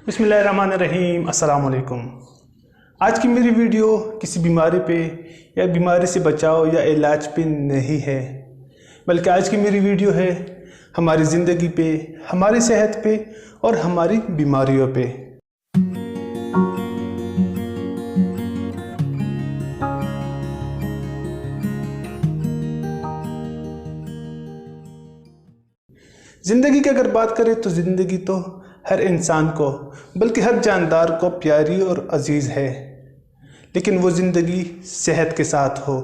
बिस्मिल्लाहिर्रहमानिर्रहीम। अस्सलाम वालेकुम। आज की मेरी वीडियो किसी बीमारी पे या बीमारी से बचाव या इलाज पे नहीं है, बल्कि आज की मेरी वीडियो है हमारी ज़िंदगी पे, हमारी सेहत पे और हमारी बीमारियों पे। ज़िंदगी की अगर बात करें तो ज़िंदगी तो हर इंसान को, बल्कि हर जानदार को प्यारी और अजीज़ है, लेकिन वो ज़िंदगी सेहत के साथ हो।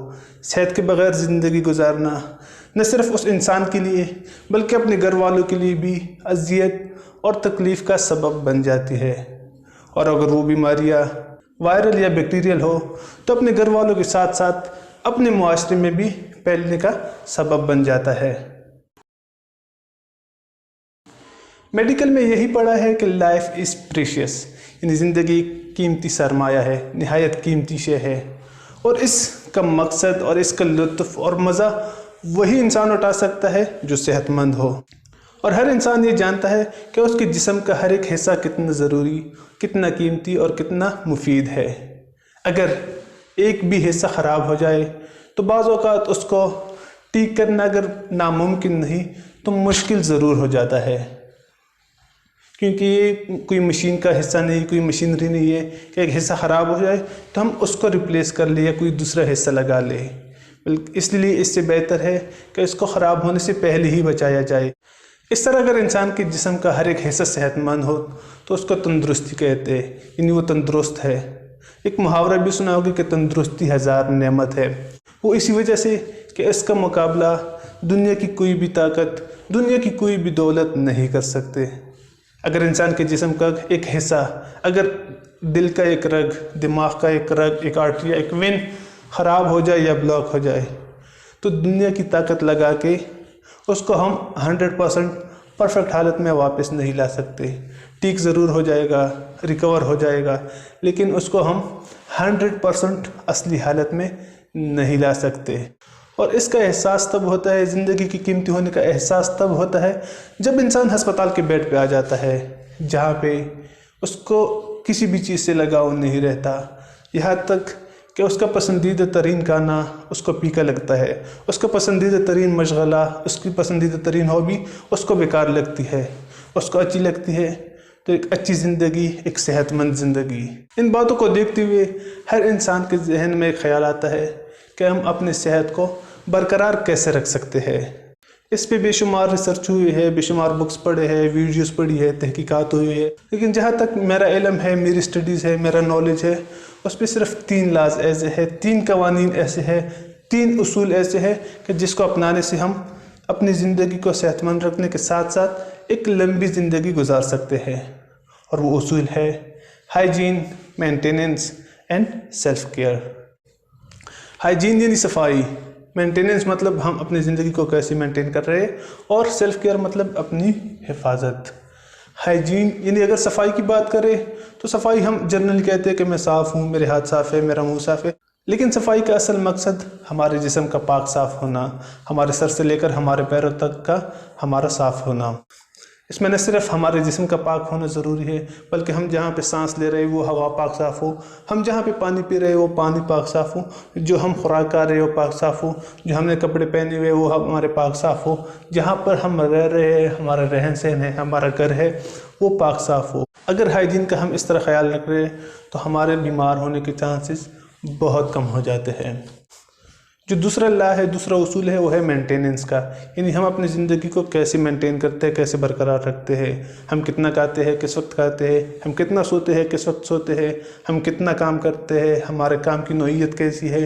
सेहत के बग़ैर ज़िंदगी गुजारना न सिर्फ उस इंसान के लिए बल्कि अपने घर वालों के लिए भी अज़ियत और तकलीफ़ का सबब बन जाती है। और अगर वो बीमारियाँ वायरल या बैक्टीरियल हो तो अपने घर वालों के साथ साथ अपने मुआशरे में भी फैलने का सबब बन जाता है। मेडिकल में यही पढ़ा है कि लाइफ इज़ प्रीशियस, यानी ज़िंदगी कीमती सरमाया है, निहायत कीमती शे है, और इसका मकसद और इसका लुत्फ़ और मज़ा वही इंसान उठा सकता है जो सेहतमंद हो। और हर इंसान ये जानता है कि उसके जिस्म का हर एक हिस्सा कितना ज़रूरी, कितना कीमती और कितना मुफीद है। अगर एक भी हिस्सा ख़राब हो जाए तो बाज़ औक़ात उसको ठीक करना अगर नामुमकिन नहीं तो मुश्किल ज़रूर हो जाता है, क्योंकि ये कोई मशीन का हिस्सा नहीं, कोई मशीनरी नहीं है कि एक हिस्सा ख़राब हो जाए तो हम उसको रिप्लेस कर ले या कोई दूसरा हिस्सा लगा ले। इसलिए इससे बेहतर है कि इसको ख़राब होने से पहले ही बचाया जाए। इस तरह अगर इंसान के जिस्म का हर एक हिस्सा सेहतमंद हो तो उसको तंदुरुस्ती कहते हैं, यानी वो तंदुरुस्त है। एक मुहावरा भी सुना होगा कि तंदुरुस्ती हज़ार नेमत है। वो इसी वजह से कि इसका मुकाबला दुनिया की कोई भी ताकत, दुनिया की कोई भी दौलत नहीं कर सकते। अगर इंसान के जिस्म का एक हिस्सा, अगर दिल का एक रग, दिमाग का एक रग, एक आर्टरी, एक वेन ख़राब हो जाए या ब्लॉक हो जाए तो दुनिया की ताकत लगा के उसको हम 100% परफेक्ट हालत में वापस नहीं ला सकते। ठीक ज़रूर हो जाएगा, रिकवर हो जाएगा, लेकिन उसको हम 100% असली हालत में नहीं ला सकते। और इसका एहसास तब होता है, ज़िंदगी की कीमती होने का एहसास तब होता है जब इंसान हस्पताल के बेड पे आ जाता है, जहाँ पे उसको किसी भी चीज़ से लगाव नहीं रहता, यहाँ तक कि उसका पसंदीदा तरीन गाना उसको फीका लगता है, उसका पसंदीदा तरीन मशगला, उसकी पसंदीदा तरीन हॉबी उसको बेकार लगती है, उसको अच्छी लगती है। तो एक अच्छी ज़िंदगी, एक सेहतमंद ज़िंदगी, इन बातों को देखते हुए हर इंसान के जहन में एक ख्याल आता है कि हम अपनी सेहत को बरकरार कैसे रख सकते हैं। इस पे बेशुमार रिसर्च हुई है, बेशुमार बुक्स पढ़े हैं, वीडियोस पढ़ी है, तहकीकात हुई है, लेकिन जहाँ तक मेरा इल्म है, मेरी स्टडीज़ है, मेरा नॉलेज है, उस पर सिर्फ 3 लाज ऐसे हैं, 3 कवानीन ऐसे हैं, 3 उसूल ऐसे हैं कि जिसको अपनाने से हम अपनी ज़िंदगी को सेहतमंद रखने के साथ साथ एक लंबी ज़िंदगी गुजार सकते हैं। और वो उसूल है hygiene, maintenance and self care. Hygiene यानी सफाई, मेंटेनेंस मतलब हम अपनी ज़िंदगी को कैसे मेंटेन कर रहे हैं, और सेल्फ केयर मतलब अपनी हिफाजत। हाइजीन यानी अगर सफाई की बात करें तो सफाई हम जनरली कहते हैं कि मैं साफ़ हूँ, मेरे हाथ साफ़ है, मेरा मुंह साफ़ है, लेकिन सफाई का असल मकसद हमारे जिस्म का पाक साफ़ होना, हमारे सर से लेकर हमारे पैरों तक का हमारा साफ़ होना। इसमें न सिर्फ हमारे जिस्म का पाक होना ज़रूरी है, बल्कि हम जहाँ पे सांस ले रहे हैं वो हवा पाक साफ़ हो, हम जहाँ पे पानी पी रहे हैं वो पानी पाक साफ़ हो, जो हम खुराक खा रहे हो पाक साफ़ हो, जो हमने कपड़े पहने हुए वो हमारे पाक साफ़ हो, जहाँ पर हम रह रहे हैं, हमारा रहन सहन है, हमारा घर है, वो पाक साफ़ हो। अगर हाइजीन का हम इस तरह ख्याल रख रहे हैं तो हमारे बीमार होने के चांसेस बहुत कम हो जाते हैं। जो दूसरा ला है, दूसरा उसूल है, वो है मेंटेनेंस का, यानी हम अपनी ज़िंदगी को कैसे मेंटेन करते हैं, कैसे बरकरार रखते हैं। हम कितना खाते हैं, किस वक्त खाते हैं, हम कितना सोते हैं, किस वक्त सोते हैं, हम कितना काम करते हैं, हमारे काम की नौइयत कैसी है,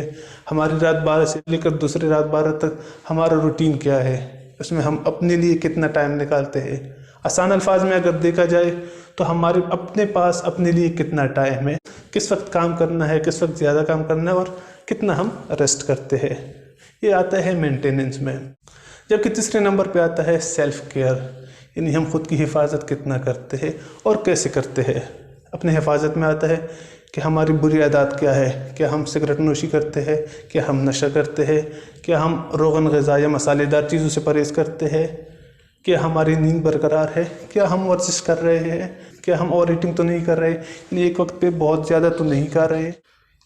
हमारी रात 12 से लेकर दूसरी रात 12 तक हमारा रूटीन क्या है, उसमें हम अपने लिए कितना टाइम निकालते हैं। आसान अल्फाज में अगर देखा जाए तो हमारे अपने पास अपने लिए कितना टाइम है, किस वक्त काम करना है, किस वक्त ज़्यादा काम करना है, और कितना हम रेस्ट करते हैं, ये आता है मेंटेनेंस में। जबकि तीसरे नंबर पे आता है सेल्फ केयर, यानी हम खुद की हिफाजत कितना करते हैं और कैसे करते हैं। अपने हिफाजत में आता है कि हमारी बुरी आदत क्या है, क्या हम सिगरेट नोशी करते हैं, क्या हम नशा करते हैं, क्या हम रोगन ग़िज़ा या मसालेदार चीज़ों से परहेज़ करते हैं, क्या हमारी नींद बरकरार है, क्या हम वर्जिश कर रहे हैं, क्या हम ओवर ईटिंग तो नहीं कर रहे, यानी एक वक्त पे बहुत ज़्यादा तो नहीं खा रहे।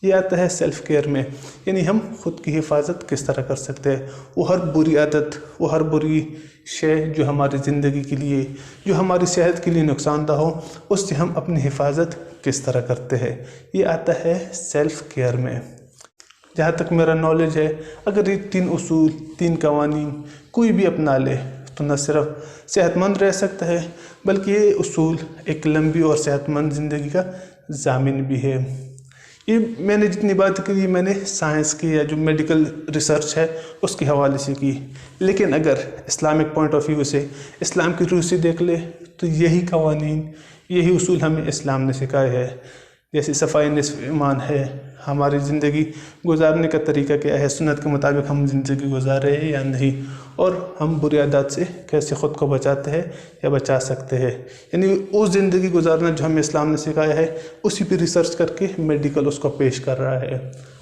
ये आता है सेल्फ़ केयर में, यानी हम खुद की हिफाजत किस तरह कर सकते हैं। वो हर बुरी आदत, वो हर बुरी शय जो हमारी ज़िंदगी के लिए, जो हमारी सेहत के लिए नुकसानदा हो, उससे हम अपनी हिफाजत किस तरह करते हैं। ये आता है सेल्फ़ केयर में। जहाँ तक मेरा नॉलेज है, अगर ये 3 उसूल, 3 कवानीन कोई भी अपना ले तो न सिर्फ सेहतमंद रह सकता है, बल्कि ये उसूल एक लंबी और सेहतमंद ज़िंदगी का ज़ामिन भी है। ये मैंने जितनी बात की, मैंने साइंस की या जो मेडिकल रिसर्च है उसके हवाले से की, लेकिन अगर इस्लामिक पॉइंट ऑफ व्यू से, इस्लाम की रूह से देख ले तो यही कवानीन, यही उसूल हमें इस्लाम ने सिखाए हैं। जैसे सफ़ाई निस्फ़ ईमान है, हमारी ज़िंदगी गुजारने का तरीका क्या है, सुन्नत के मुताबिक हम ज़िंदगी गुजार रहे हैं या नहीं, और हम बुरी आदत से कैसे ख़ुद को बचाते हैं या बचा सकते हैं। यानी उस ज़िंदगी गुजारना जो हमें इस्लाम ने सिखाया है, उसी पर रिसर्च करके मेडिकल उसको पेश कर रहा है।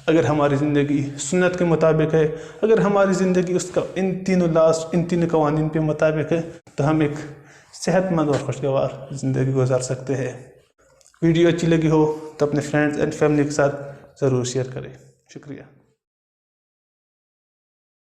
अगर हमारी ज़िंदगी सुन्नत के मुताबिक है, अगर हमारी ज़िंदगी उसका इन तीनों कवानीन के मुताबिक है, तो हम एक सेहतमंद और खुशगवार ज़िंदगी गुजार सकते हैं। वीडियो अच्छी लगी हो तो अपने फ्रेंड्स एंड फैमिली के साथ ज़रूर शेयर करें। शुक्रिया।